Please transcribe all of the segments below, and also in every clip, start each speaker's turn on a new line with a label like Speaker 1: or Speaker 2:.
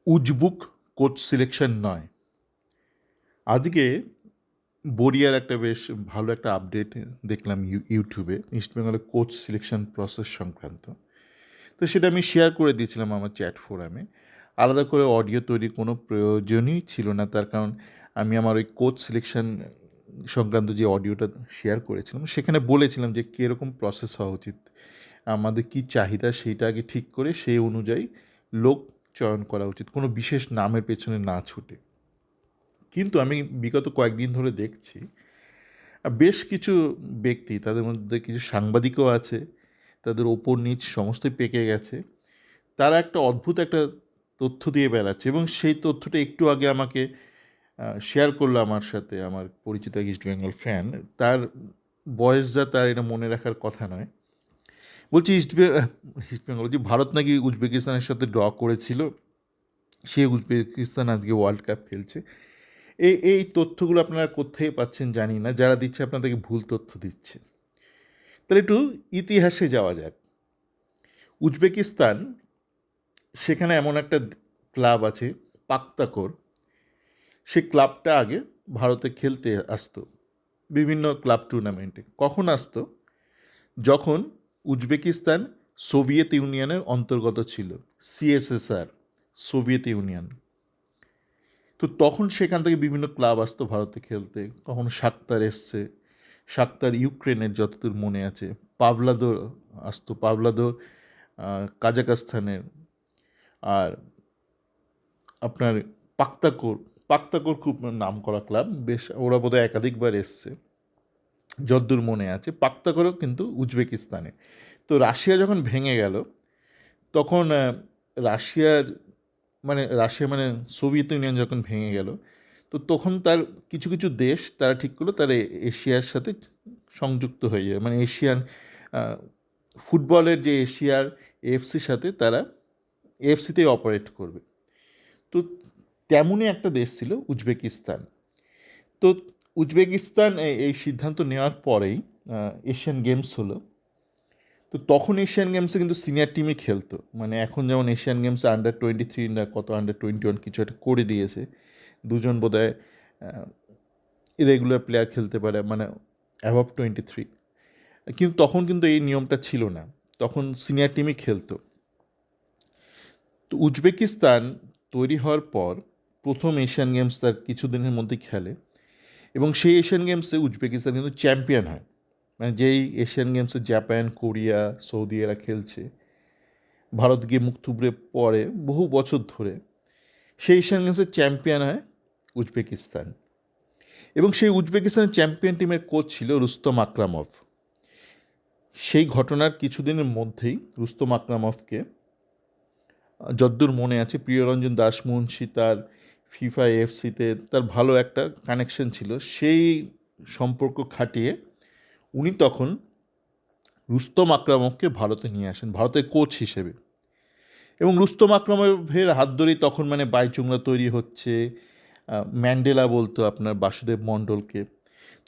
Speaker 1: উজবুক coach selection নয়। আজকে বড়িয়ার একটা বেশ ভালো একটা আপডেট দেখলাম ইউটিউবে ইস্টবেঙ্গলের কোচ সিলেকশন প্রসেস সংক্রান্ত। তো সেটা আমি শেয়ার করে দিয়েছিলাম আমার চ্যাট ফোরামে। আলাদা করে অডিও তৈরির কোনো প্রয়োজনই ছিল না, তার কারণ আমি আমার ওই কোচ সিলেকশন সংক্রান্ত যে অডিওটা শেয়ার করেছিলাম সেখানে বলেছিলাম যে কীরকম প্রসেস হওয়া উচিত, আমাদের কী চাহিদা সেইটা আগে ঠিক করে সেই অনুযায়ী লোক চয়ন করা উচিত, কোনো বিশেষ নামের পেছনে না ছুটে। কিন্তু আমি বিগত কয়েকদিন ধরে দেখছি বেশ কিছু ব্যক্তি, তাদের মধ্যে কিছু সাংবাদিকও আছে, তাদের ওপর নিচ সমস্তই পেকে গেছে, তারা একটা অদ্ভুত একটা তথ্য দিয়ে বেড়াচ্ছে এবং সেই তথ্যটা একটু আগে আমাকে শেয়ার করলো আমার সাথে আমার পরিচিত এক ইস্ট বেঙ্গল ফ্যান। তার বয়স যা, তার এটা মনে রাখার কথা নয়। বলছি ইস্ট বেঙ্গল বলছি ভারত নাকি উজবেকিস্তানের সাথে ড্র করেছিল, সে উজবেকিস্তান আজকে ওয়ার্ল্ড কাপ খেলছে। এই তথ্যগুলো আপনারা কোথায় পাচ্ছেন জানি না, যারা দিচ্ছে আপনাদেরকে ভুল তথ্য দিচ্ছে। তাহলে একটু ইতিহাসে যাওয়া যাক। উজবেকিস্তান, সেখানে এমন একটা ক্লাব আছে পাক্তাকোর। সে ক্লাবটা আগে ভারতে খেলতে আসতো বিভিন্ন ক্লাব টুর্নামেন্টে। কখন আসতো? যখন উজবেকিস্তান সোভিয়েত ইউনিয়নের অন্তর্গত ছিল, সিএসএসআর, সোভিয়েত ইউনিয়ন। তো তখন সেখান থেকে বিভিন্ন ক্লাব আসতো ভারতে খেলতে। কখনো শাক্তার এসছে, শাক্তার ইউক্রেনের যতদূর মনে আছে। পাভলাদোর আসতো, পাভলাদোর কাজাকস্তানের। আর আপনার পাক্তাকোর, পাক্তাকোর খুব নাম করা ক্লাব, বেশ ওরা বোধহয় একাধিকবার এসছে যতদূর মনে আছে। পাক্তাকোরও কিন্তু উজবেকিস্তানে। তো রাশিয়া যখন ভেঙে গেল তখন রাশিয়া মানে সোভিয়েত ইউনিয়ন যখন ভেঙে গেল, তো তখন তার কিছু কিছু দেশ তারা ঠিক করলো তারা এশিয়ার সাথে সংযুক্ত হয়ে যাবে, মানে এশিয়ান ফুটবলের যে এশিয়ার এএফসির সাথে তারা এএফসিতেই অপারেট করবে। তো তেমনই একটা দেশ ছিল উজবেকিস্তান। তো উজবেকিস্তান এই সিদ্ধান্ত নেওয়ার পরেই এশিয়ান গেমস হলো। তো তখন এশিয়ান গেমসে কিন্তু সিনিয়র টিমই খেলতো, মানে এখন যেমন এশিয়ান গেমসে আন্ডার 23 না কত আন্ডার 21 কিছু একটা করে দিয়েছে, দুজন বোধহয় ইরেগুলার প্লেয়ার খেলতে পারে, মানে অ্যাবভ 23। কিন্তু তখন কিন্তু এই নিয়মটা ছিল না, তখন সিনিয়র টিমই খেলতো। তো উজবেকিস্তান তৈরি হওয়ার পর প্রথম এশিয়ান গেমস তার কিছুদিনের মধ্যেই খেলে এবং সেই এশিয়ান গেমসে উজবেকিস্তান কিন্তু চ্যাম্পিয়ন হয়। মানে যেই এশিয়ান গেমসে জাপান, কোরিয়া, সৌদি এরা খেলছে, ভারত গিয়ে মুখ থুবড়ে পড়ে বহু বছর ধরে, সেই এশিয়ান গেমসের চ্যাম্পিয়ন হয় উজবেকিস্তান। এবং সেই উজবেকিস্তানের চ্যাম্পিয়ন টিমের কোচ ছিল রুস্তম আকরামভ। সেই ঘটনার কিছুদিনের মধ্যেই রুস্তম আকরামভকে, যদ্দূর মনে আছে, প্রিয়রঞ্জন দাসমুন্সী তার ফিফা এএফসিতে তার ভালো একটা কানেকশন ছিল, সেই সম্পর্ক খাটিয়ে উনি তখন রুস্তম আকরামভকে ভারতে নিয়ে আসেন ভারতের কোচ হিসেবে। এবং রুস্তম আকরামভের হাত ধরেই তখন মানে বাইচুংলা তৈরি হচ্ছে, ম্যান্ডেলা বলতো আপনার বাসুদেব মণ্ডলকে।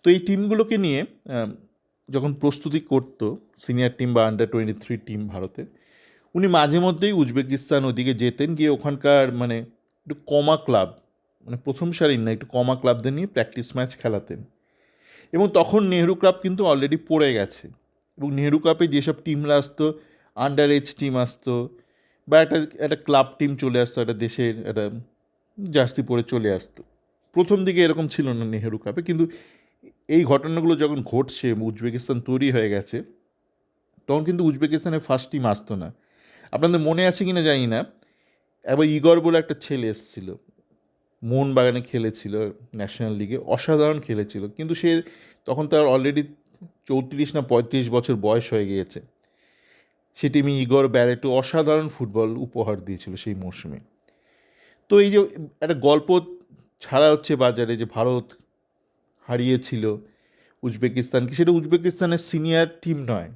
Speaker 1: তো এই টিমগুলোকে নিয়ে যখন প্রস্তুতি করতো সিনিয়র টিম বা আন্ডার 23 টিম ভারতের, উনি মাঝে মধ্যেই উজবেকিস্তান ওদিকে যেতেন, গিয়ে ওখানকার মানে একটু কমা ক্লাব, মানে প্রথম সারির না, একটু কমা ক্লাবদের নিয়ে প্র্যাকটিস ম্যাচ খেলাতেন। এবং তখন নেহরু ক্লাব কিন্তু অলরেডি পড়ে গেছে, এবং নেহরু কাপে যেসব টিমরা আসতো, আন্ডার 8 টিম আসতো, বা একটা একটা ক্লাব টিম চলে আসতো, একটা দেশের একটা জার্সি পরে চলে আসতো। প্রথম দিকে এরকম ছিল না নেহরু কাপে, কিন্তু এই ঘটনাগুলো যখন ঘটছে, উজবেকিস্তান তৈরি হয়ে গেছে, তখন কিন্তু উজবেকিস্তানের ফার্স্ট টিম আসতো না। আপনাদের মনে আছে কি না জানি না, একবার ইগর বলে একটা ছেলে এসেছিল, মোহনবাগানে খেলেছিল ন্যাশনাল লিগে, অসাধারণ খেলেছিল, কিন্তু সে তখন তার অলরেডি 34 না 35 বছর বয়স হয়ে গিয়েছে। সে টিমে ইগর ব্যারেটো অসাধারণ ফুটবল উপহার দিয়েছিল সেই মৌসুমে। তো এই যে একটা গল্প ছাড়া হচ্ছে বাজারে যে ভারত হারিয়েছিল উজবেকিস্তানকে, সেটা উজবেকিস্তানের সিনিয়র টিম নয়।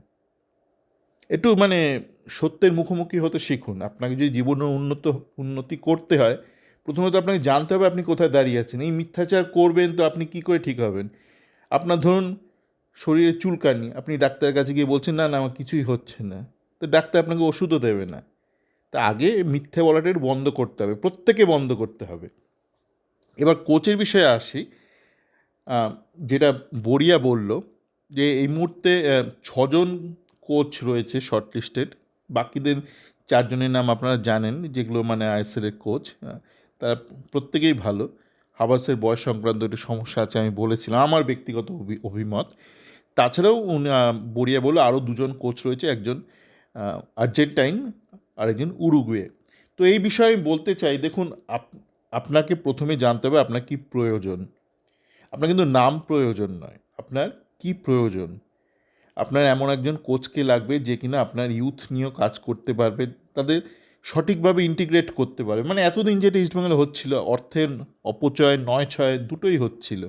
Speaker 1: একটু মানে সত্যের মুখোমুখি হতে শিখুন। আপনাকে যদি জীবনে উন্নতি করতে হয়, প্রথমত আপনাকে জানতে হবে আপনি কোথায় দাঁড়িয়ে আছেন। এই মিথ্যাচার করবেন তো আপনি কী করে ঠিক হবেন? আপনার ধরুন শরীরে চুলকানি, আপনি ডাক্তারের কাছে গিয়ে বলছেন না না আমার কিছুই হচ্ছে না, তো ডাক্তার আপনাকে ওষুধও দেবে না। তা আগে মিথ্যে বলাটা একটু বন্ধ করতে হবে, প্রত্যেকে বন্ধ করতে হবে। এবার কোচের বিষয়ে আসি। যেটা বড়িয়া বলল যে এই মুহূর্তে 6জন কোচ রয়েছে শর্টলিস্টেড, বাকিদের 4জনের নাম আপনারা জানেন, যেগুলো মানে আইএসএলের কোচ। তারা প্রত্যেকেই ভালো। হাবাসের বয়স সংক্রান্ত একটু সমস্যা আছে, আমি বলেছিলাম আমার ব্যক্তিগত অভিমত। তাছাড়াও বড়িয়া বলল আরও 2জন কোচ রয়েছে, একজন আর্জেন্টাইন আর একজন উরুগুয়ে। তো এই বিষয়ে আমি বলতে চাই, দেখুন আপনাকে প্রথমে জানতে হবে আপনার কী প্রয়োজন। আপনার কিন্তু নাম প্রয়োজন নয়, আপনার কি প্রয়োজন। আপনার এমন একজন কোচকে লাগবে যে কিনা আপনার ইউথ নিয়েও কাজ করতে পারবে, তাদের সঠিকভাবে ইন্টিগ্রেট করতে পারবে। মানে এতদিন যেটা ইস্টবেঙ্গলে হচ্ছিল, অর্থের অপচয় 9-6 দুটোই হচ্ছিল।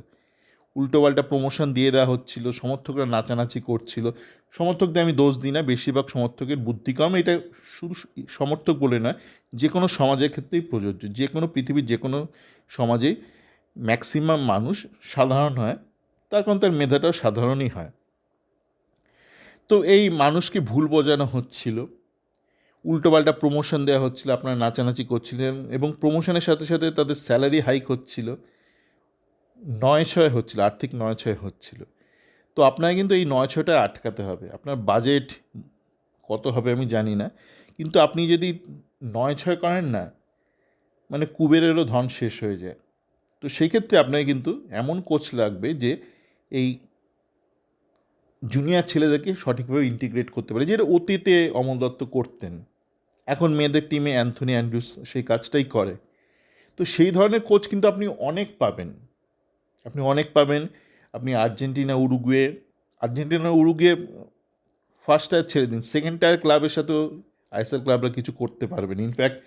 Speaker 1: উল্টোপাল্টা প্রমোশন দিয়ে দেওয়া হচ্ছিল, সমর্থকরা নাচানাচি করছিল। সমর্থকদের আমি দোষ দিই না, বেশিরভাগ সমর্থকের বুদ্ধি কম। এটা শুধু সমর্থক বলে নয়, যে কোনো সমাজের ক্ষেত্রেই প্রযোজ্য। যে কোনো পৃথিবীর যে কোনো সমাজেই ম্যাক্সিমাম মানুষ সাধারণ হয়, তার কারণ তার মেধাটাও সাধারণই হয়। তো এই মানুষকে ভুল বোঝানো হচ্ছিল, উল্টোপাল্টা প্রমোশন দেওয়া হচ্ছিল, আপনারা নাচানাচি করছিলেন, এবং প্রমোশনের সাথে সাথে তাদের স্যালারি হাইক হচ্ছিল, 9-6 হচ্ছিল, আর্থিক 9-6 হচ্ছিল। তো আপনাকে কিন্তু এই 9-6টা আটকাতে হবে। আপনার বাজেট কত হবে আমি জানি না, কিন্তু আপনি যদি 9-6 করেন না, মানে কুবেরেরও ধন শেষ হয়ে যায়। তো সেই ক্ষেত্রে আপনাকে কিন্তু এমন কোচ লাগবে যে এই জুনিয়র ছেলেদেরকে সঠিকভাবে ইন্টিগ্রেট করতে পারে, যেটা অতীতে অমল দত্ত করতেন। এখন মেয়েদের টিমে অ্যান্থনি অ্যান্ড্রুস সেই কাজটাই করে। তো সেই ধরনের কোচ কিন্তু আপনি অনেক পাবেন, আপনি আর্জেন্টিনা উরুগুয়ে ফার্স্ট টায়ার ছেড়ে দিন, সেকেন্ড টায়ার ক্লাবের সাথেও আইএসএল ক্লাবরা কিছু করতে পারবেন। ইনফ্যাক্ট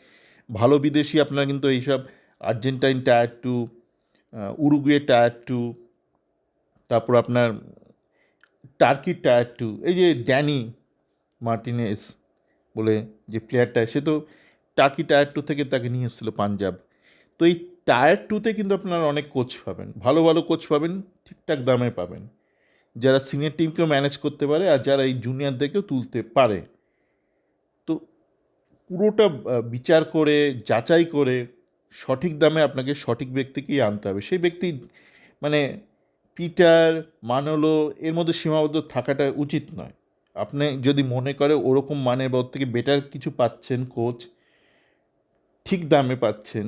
Speaker 1: ভালো বিদেশি আপনারা কিন্তু এইসব আর্জেন্টাইন টায়ার 2, উরুগুয়ে টায়ার 2, তারপর আপনার টার্কির টায়ার 2, এই যে ড্যানি মার্টিনেস বলে যে প্লেয়ারটা, সে তো টার্কি টায়ার 2 থেকে তাকে নিয়ে এসেছিলো পাঞ্জাব। তো এই টায়ার 2তে কিন্তু আপনারা অনেক কোচ পাবেন, ভালো ভালো কোচ পাবেন, ঠিকঠাক দামে পাবেন, যারা সিনিয়র টিমকেও ম্যানেজ করতে পারে আর যারা এই জুনিয়রদেরকেও তুলতে পারে। তো পুরোটা বিচার করে যাচাই করে সঠিক দামে আপনাকে সঠিক ব্যক্তিকেই আনতে হবে। সেই ব্যক্তি মানে পিটার, মানোলো এর মধ্যে সীমাবদ্ধ থাকাটা উচিত নয়। আপনি যদি মনে করে ওরকম মানের বা ওর থেকে বেটার কিছু পাচ্ছেন কোচ, ঠিক দামে পাচ্ছেন,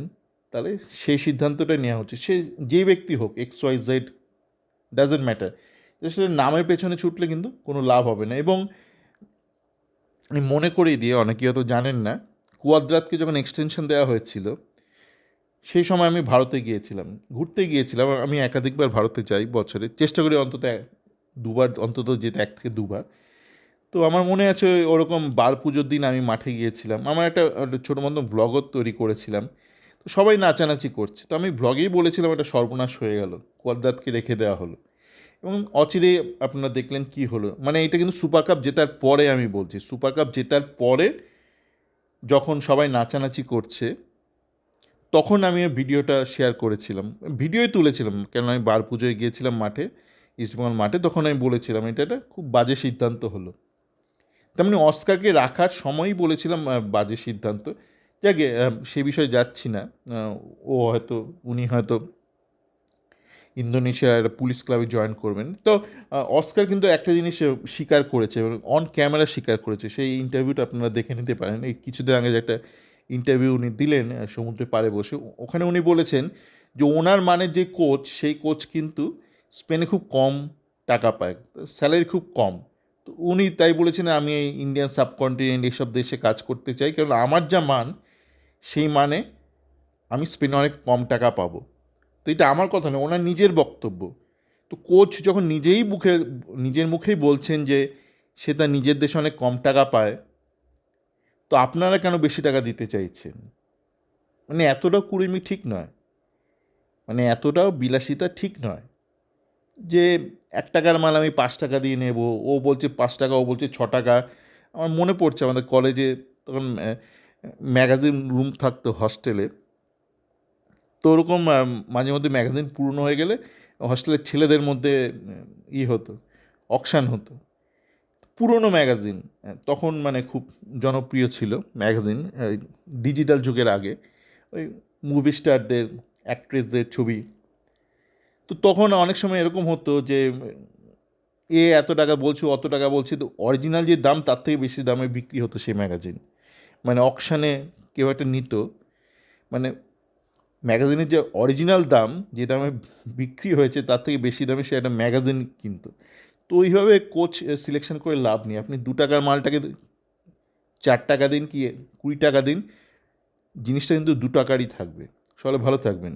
Speaker 1: তাহলে সেই সিদ্ধান্তটা নেওয়া উচিত। সে যেই ব্যক্তি হোক, XYZ, ডাজেন্ট ম্যাটার। সেটা নামের পেছনে ছুটলে কিন্তু কোনো লাভ হবে না। এবং আমি মনে করিয়ে দিয়ে, অনেকে হয়তো জানেন না, কুয়াদ্রাতকে যখন এক্সটেনশন দেওয়া হয়েছিল, সেই সময় আমি ভারতে গিয়েছিলাম, ঘুরতে গিয়েছিলাম। আমি একাধিকবার ভারতে যাই বছরে, চেষ্টা করি অন্তত 2বার অন্তত যেতে, 1 থেকে 2বার। তো আমার মনে আছে ওরকম বার পুজোর দিন আমি মাঠে গিয়েছিলাম, আমার একটা ছোটো মতো ব্লগও তৈরি করেছিলাম। তো সবাই নাচানাচি করছে, তো আমি ব্লগেই বলেছিলাম এটা সর্বনাশ হয়ে গেল, কোয়াদ্রাতকে রেখে দেওয়া হলো। এবং অচিরে আপনারা দেখলেন কি হলো। মানে এটা কিন্তু সুপার কাপ জেতার পরে আমি বলছি, সুপার কাপ জেতার পরে যখন সবাই নাচানাচি করছে, তখন আমি ভিডিওটা শেয়ার করেছিলাম, ভিডিওই তুলেছিলাম, কেন আমি বার পুজোয় গিয়েছিলাম মাঠে, ইস্টবেঙ্গল মাঠে। তখন আমি বলেছিলাম এটা একটা খুব বাজে সিদ্ধান্ত হলো। তেমনি অস্কারকে রাখার সময়ই বলেছিলাম বাজে সিদ্ধান্ত। যাকে সে বিষয়ে যাচ্ছি না। উনি হয়তো ইন্দোনেশিয়ার পুলিশ ক্লাবে জয়েন করবেন। তো অস্কার কিন্তু একটা জিনিস স্বীকার করেছে, অন ক্যামেরা স্বীকার করেছে, সেই ইন্টারভিউটা আপনারা দেখে নিতে পারেন। এই কিছুদিন আগে যে একটা ইন্টারভিউ উনি দিলেন সমুদ্রের পাড়ে বসে, ওখানে উনি বলেছেন যে ওনার মানের যে কোচ, সেই কোচ কিন্তু স্পেনে খুব কম টাকা পায়, স্যালারি খুব কম। তো উনি তাই বলেছেন আমি এই ইন্ডিয়ান সাবকন্টিনেন্ট এইসব দেশে কাজ করতে চাই, কারণ আমার যা মান, সেই মানে আমি স্পেনে অনেক কম টাকা পাবো। তো এটা আমার কথা নয়, ওনার নিজের বক্তব্য। তো কোচ যখন নিজের মুখেই বলছেন যে সে তার নিজের দেশে অনেক কম টাকা পায়, তো আপনারা কেন বেশি টাকা দিতে চাইছেন? মানে এতটাও কুড়েমি ঠিক নয়, মানে এতটাও বিলাসিতা ঠিক নয় যে 1 টাকার মাল আমি 5 টাকা দিয়ে নেব, ও বলছে 5 টাকা, ও বলছে 6 টাকা। আমার মনে পড়ছে আমাদের কলেজে তখন ম্যাগাজিন রুম থাকতো হস্টেলে। তো ওরকম মাঝে মধ্যে ম্যাগাজিন পুরনো হয়ে গেলে হস্টেলের ছেলেদের মধ্যে হতো, অকশান হতো। পুরনো ম্যাগাজিন, তখন মানে খুব জনপ্রিয় ছিল ম্যাগাজিন, ডিজিটাল যুগের আগে, ওই মুভি স্টারদের, অ্যাক্ট্রেসদের ছবি। তো তখন অনেক সময় এরকম হতো যে এ এত টাকা বলছে, অত টাকা বলছে, তো অরিজিনাল যে দাম তার থেকে বেশি দামে বিক্রি হতো সেই ম্যাগাজিন। মানে অকশানে কেউ একটা নিত, মানে ম্যাগাজিনের যে অরিজিনাল দাম, যে দামে বিক্রি হয়েছে তার থেকে বেশি দামে সে একটা ম্যাগাজিন কিনতো। তো ওইভাবে কোচ সিলেকশন করে লাভ নেই। আপনি 2 টাকার মালটাকে 4 টাকা দিন কি 20 টাকা দিন, জিনিসটা কিন্তু 2 টাকারই থাকবে। সবাই ভালো থাকবেন।